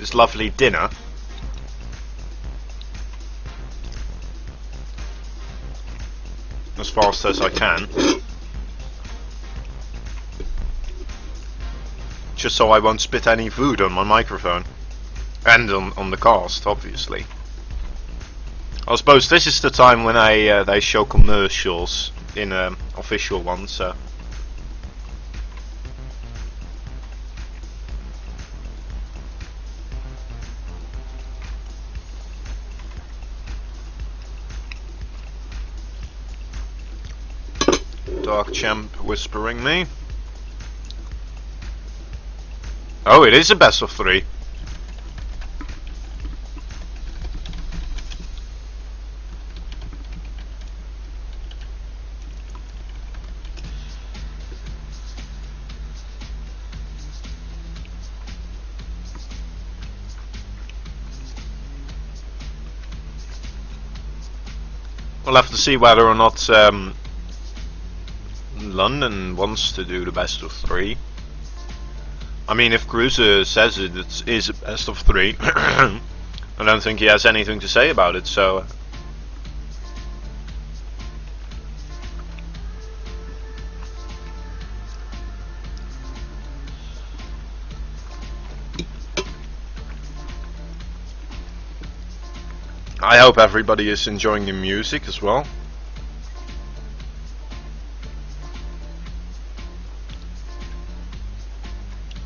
this lovely dinner. As fast as I can. Just so I won't spit any food on my microphone. And on the cast, obviously. I suppose this is the time when they show commercials in official ones, so. Dark Champ whispering me. Oh, it is a best of 3. We'll have to see whether or not London wants to do the best of 3. I mean, if Cruiser says it is a best of 3, I don't think he has anything to say about it, so. I hope everybody is enjoying the music as well.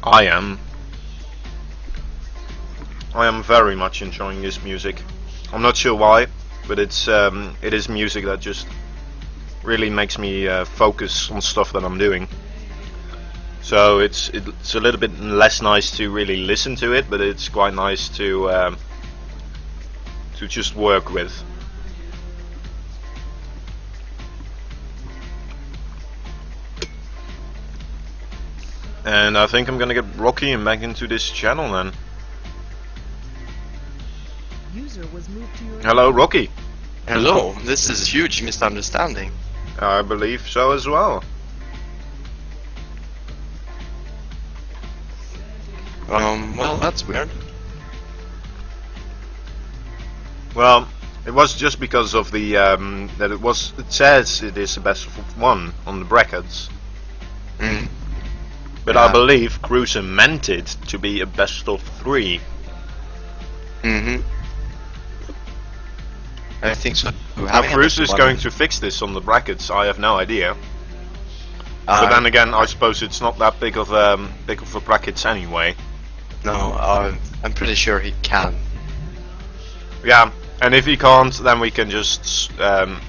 I am very much enjoying this music. I'm not sure why, but it is music that just really makes me focus on stuff that I'm doing. So it's a little bit less nice to really listen to it, but it's quite nice to just work with. And I think I'm gonna get Rocky and back into this channel then. User was moved to your Hello, Rocky. Hello, this is a huge misunderstanding. I believe so as well. Well, that's weird. Well, it was just because of the that it says it is the best of 1 on the brackets. Mm. But Yeah. I believe Cruiser meant it to be a best of 3. Mm-hmm. I think so. How Cruiser is going to fix this on the brackets, I have no idea. But then again, I suppose it's not that big of a brackets anyway. No, I'm pretty sure he can. Yeah, and if he can't, then we can just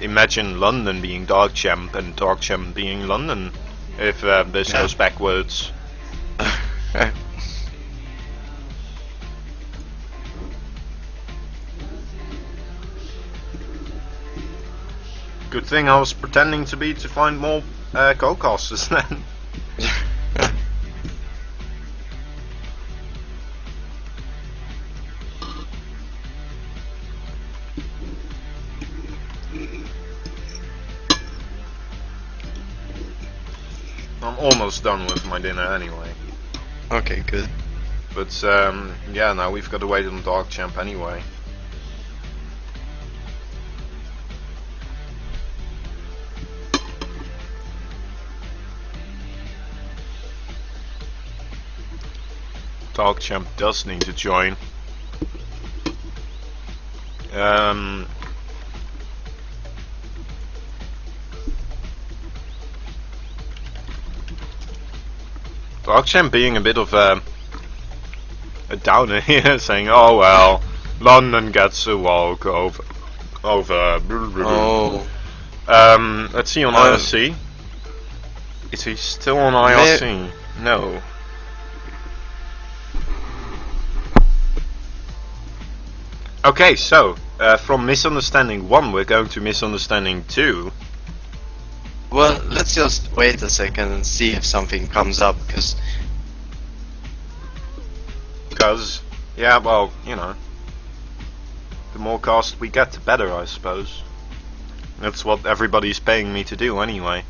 imagine London being Dark Champ and Dark Champ being London, if this goes backwards. Good thing I was pretending to find more co-casters then. I'm almost done with my dinner anyway. Okay, good. But yeah, now we've got to wait on Dark Champ anyway. Dark Champ does need to join. Dark Champ being a bit of a downer here, saying, "Oh well, London gets a walk over." Oh. Let's see on IRC. Is he still on IRC? No. Okay, so from misunderstanding 1 we're going to misunderstanding 2. Well, let's just wait a second and see if something comes up, because yeah, well, you know, the more cast we get, the better, I suppose. That's what everybody's paying me to do anyway.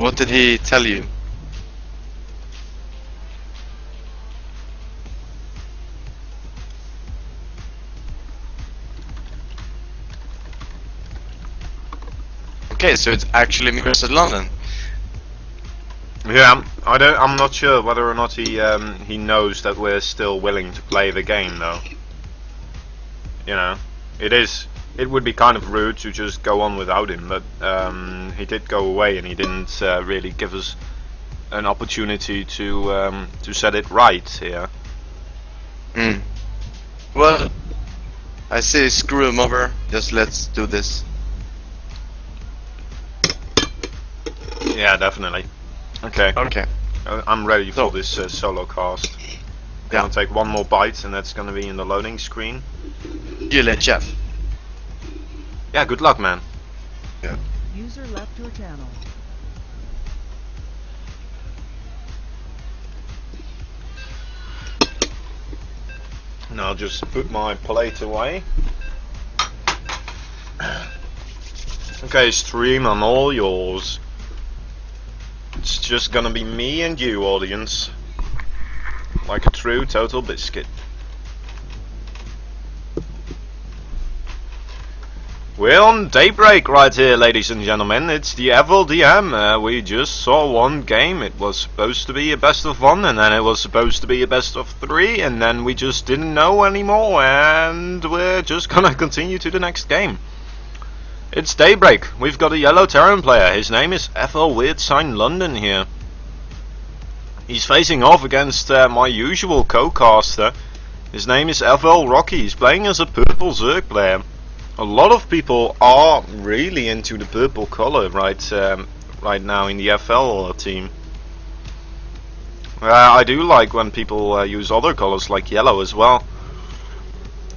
What did he tell you? Okay, so it's actually me versus London. Yeah, I'm not sure whether or not he knows that we're still willing to play the game, though. You know, it would be kind of rude to just go on without him, but he did go away and he didn't really give us an opportunity to set it right here. Well, I say screw him over. Just let's do this. Yeah, definitely. Okay. Okay. I'm ready for So- this solo cast. Yeah. Gonna take one more bite and that's gonna be in the loading screen. You let Jeff. Yeah, good luck, man. User left your channel. And I'll just put my plate away. Okay, stream, I'm all yours. It's just gonna be me and you, audience. Like a true total biscuit. We're on daybreak right here, ladies and gentlemen. It's the FLDM. We just saw one game. It was supposed to be a best of 1, and then it was supposed to be a best of 3, and then we just didn't know anymore, and we're just gonna continue to the next game. It's daybreak. We've got a yellow Terran player. His name is FL Weird Sign London here. He's facing off against my usual co-caster. His name is FL Rocky. He's playing as a purple Zerg player. A lot of people are really into the purple color right now in the FL team. I do like when people use other colors like yellow as well.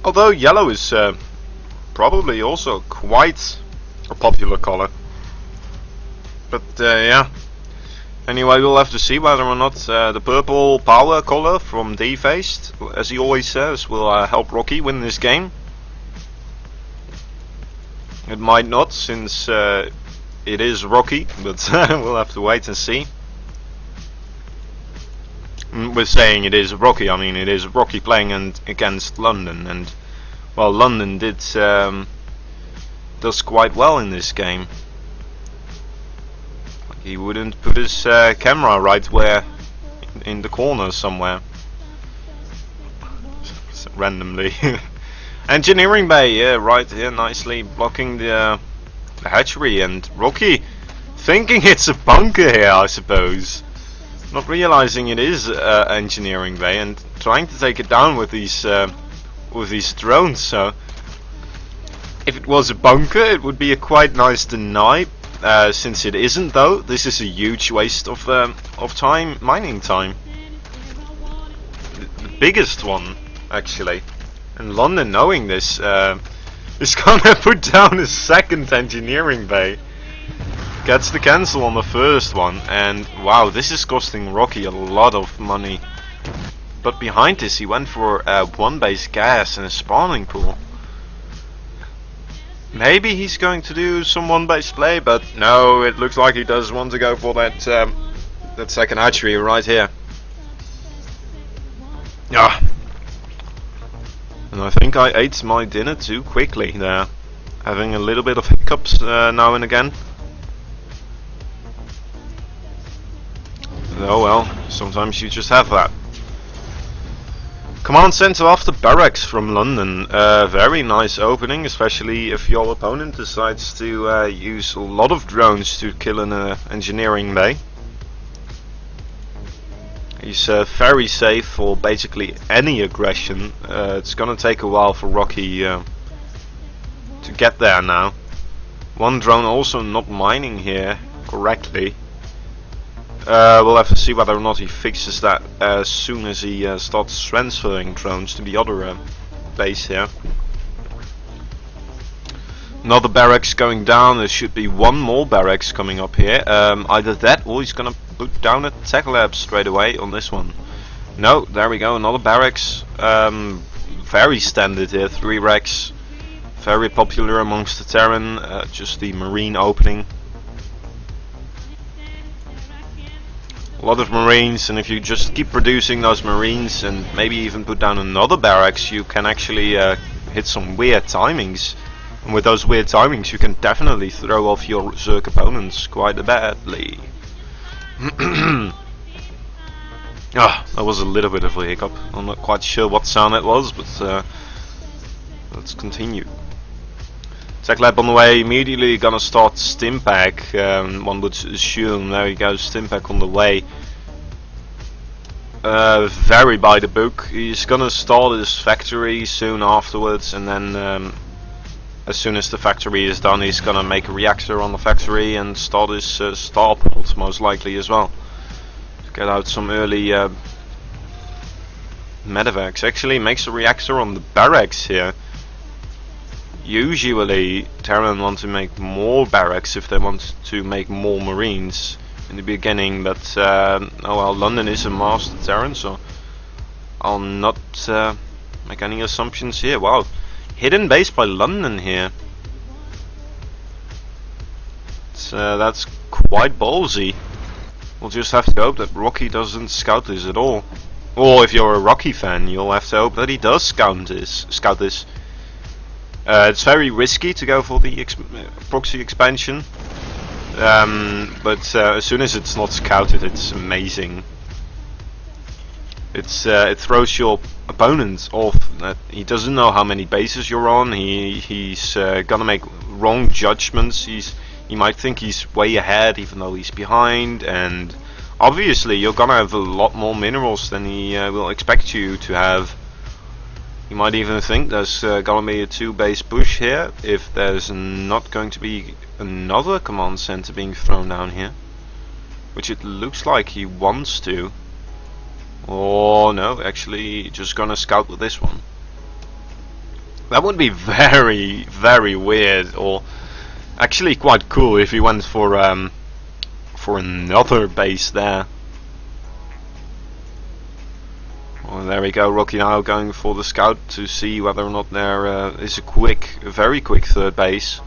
Although yellow is probably also quite a popular color. But yeah. Anyway, we'll have to see whether or not the purple power color from D-Faced, as he always says, will help Rocky win this game. It might not, since it is Rocky, but we'll have to wait and see. We're saying it is Rocky, I mean it is Rocky playing against London, and well, London does quite well in this game. He wouldn't put his camera right where in the corner somewhere. Randomly. Engineering bay, yeah, right here, nicely blocking the hatchery, and Rocky thinking it's a bunker here, I suppose. Not realizing it is engineering bay, and trying to take it down with these drones. So, if it was a bunker, it would be a quite nice deny. Since it isn't, though, this is a huge waste of time, mining time. The biggest one, actually. And London, knowing this, is gonna put down a second engineering bay. Gets the cancel on the first one, and wow, this is costing Rocky a lot of money. But behind this, he went for one base gas and a spawning pool. Maybe he's going to do some one base play, but no, it looks like he does want to go for that second hatchery right here. Yeah. And I think I ate my dinner too quickly there, having a little bit of hiccups now and again. Oh well, sometimes you just have that. Command center after barracks from London. Very nice opening, especially if your opponent decides to use a lot of drones to kill an engineering bay. He's very safe for basically any aggression. It's gonna take a while for Rocky to get there now. One drone also not mining here correctly. We'll have to see whether or not he fixes that as soon as he starts transferring drones to the other base here. Another barracks going down. There should be one more barracks coming up here. Either that or he's gonna put down a tech lab straight away on this one. No, there we go, another barracks. Very standard here, 3 racks. Very popular amongst the Terran, just the marine opening. a lot of Marines, and if you just keep producing those Marines and maybe even put down another barracks, you can actually hit some weird timings. And with those weird timings, you can definitely throw off your Zerg opponents quite badly. Ah, that was a little bit of a hiccup. I'm not quite sure what sound it was, but let's continue. Tech Lab on the way, immediately gonna start Stimpack, one would assume. There he goes, Stimpack on the way. Very by the book. He's gonna start his factory soon afterwards, and then as soon as the factory is done, he's gonna make a reactor on the factory and start his starport, most likely as well. To get out some early medevacs. Actually makes a reactor on the barracks here. Usually Terran want to make more barracks if they want to make more Marines in the beginning, but oh well, London is a master Terran, so I'll not make any assumptions here. Wow, hidden base by London here. That's quite ballsy. We'll just have to hope that Rocky doesn't scout this at all. Or if you're a Rocky fan, you'll have to hope that he does scout this. It's very risky to go for the proxy expansion, but as soon as it's not scouted, it's amazing. It throws your opponent off. He doesn't know how many bases you're on. He's gonna make wrong judgments. He might think he's way ahead even though he's behind, and obviously you're gonna have a lot more minerals than he will expect you to have. You might even think there's gonna be a 2-base push here if there's not going to be another command center being thrown down here, which it looks like he wants to. Or no, actually just gonna scout with this one. That would be very, very weird, or actually quite cool if he went for another base there. Well, there we go, Rocky now going for the scout to see whether or not there is a very quick third base,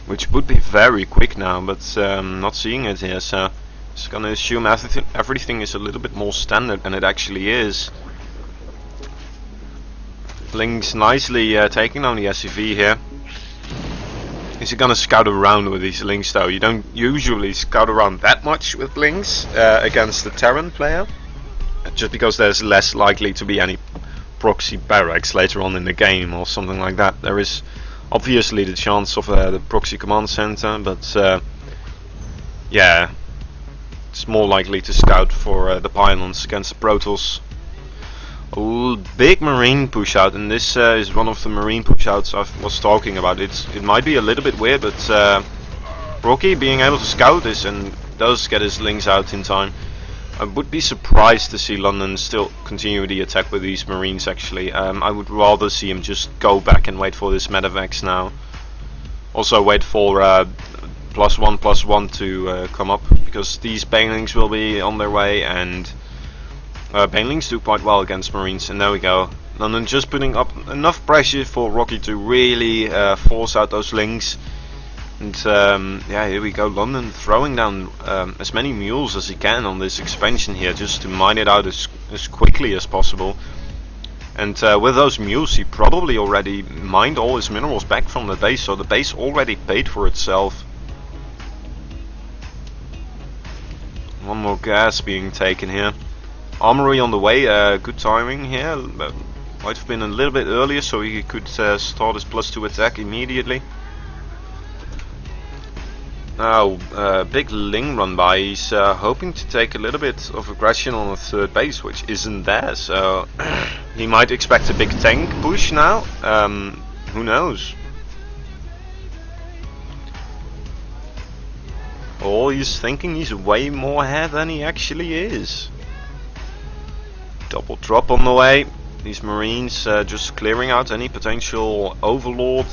which would be very quick now, but not seeing it here, so just gonna assume everything is a little bit more standard than it actually is. Blink's nicely taking down the SCV here. Is he gonna scout around with these links though? You don't usually scout around that much with links against the Terran player, just because there's less likely to be any proxy barracks later on in the game or something like that. There is obviously the chance of the proxy command center, but yeah, it's more likely to scout for the pylons against the Protoss. A big Marine push out, and this is one of the Marine push outs I was talking about. It might be a little bit weird, but Rocky being able to scout this and does get his links out in time. I would be surprised to see London still continue the attack with these Marines actually. I would rather see him just go back and wait for this medevacs now. Also wait for +1/+1 to come up, because these banelings will be on their way, and banelings do quite well against Marines. And there we go, London just putting up enough pressure for Rocky to really force out those links. And yeah, here we go, London throwing down as many mules as he can on this expansion here, just to mine it out as quickly as possible. And with those mules he probably already mined all his minerals back from the base, so the base already paid for itself. One more gas being taken here. Armory on the way, good timing here. Might have been a little bit earlier so he could start his +2 attack immediately. Now, big Ling run by. He's hoping to take a little bit of aggression on the third base, which isn't there, so he might expect a big tank push now. Who knows? Or he's thinking he's way more ahead than he actually is. Double drop on the way. These Marines just clearing out any potential overlord